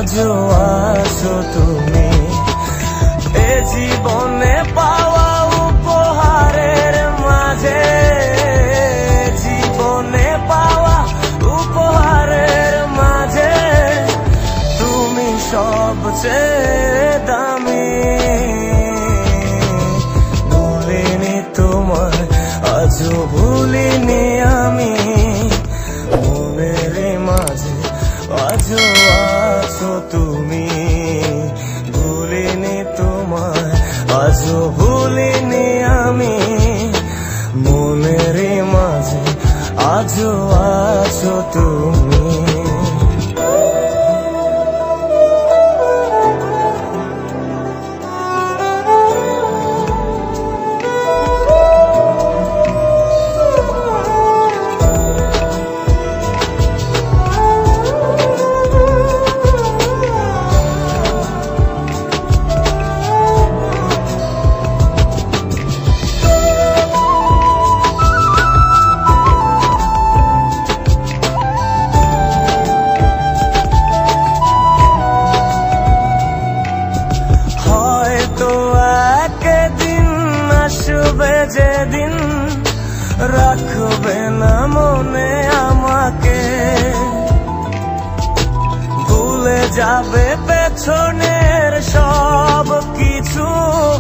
আজও আছো তুমি। এ জীবনে পাওয়া উপহারের মাঝে, জীবনে পাওয়া উপহারের মাঝে তুমি সবচেয়ে দামি। ভুলিনি তোমায়, আজও ভুলিনি আমি, মনের মাঝে আজও আছো তুমি। ভুলিনি তোমায়, আজও ভুলিনি আমি, মনের মাঝে আজও আছো তুমি। যেদিন রাখবে না মনে আমাকে, ভুলে যাবে পেছনের সব কিছু,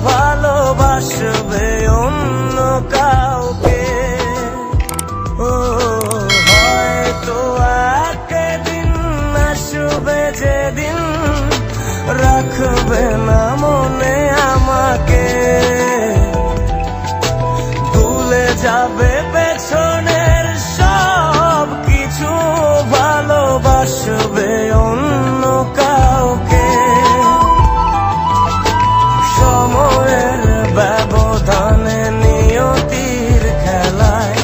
ভালোবাসবে অন্য কাউকে। ও হয়তো একদিন আসবে যেদিন রাখবে না মনে আমাকে, যাবে পেছনের সব কিছু, ভালোবাসবে অন্য কাউকে। সময়ের ব্যবধানে নিয়তির খেলায়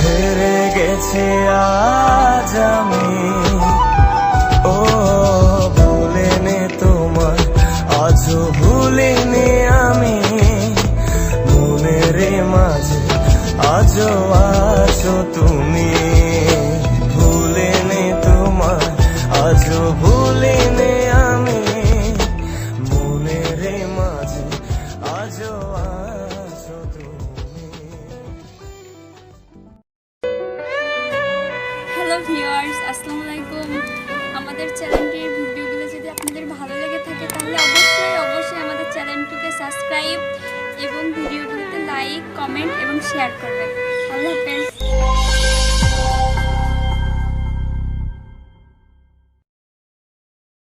হেরে গেছি আজ আমি। ও ভুলিনি তোমায়, আজও ভুলিনি আমি, মনের মাঝে আজও আছো তুমি। ভুলিনি তোমায়, আজও ভুলিনি আমি, মনের মাঝে আজও আছো তুমি। হ্যালো ভিউয়ার্স, আসসালামু আলাইকুম। আমাদের চ্যানেলটির ভিডিওগুলো যদি আপনাদের ভালো লেগে থাকে তাহলে অবশ্যই আমাদের চ্যানেলটিকে সাবস্ক্রাইব এবং ভিডিওগুলোতে লাইক, কমেন্ট এবং শেয়ার করবেন। আল্লাহ হাফেজ।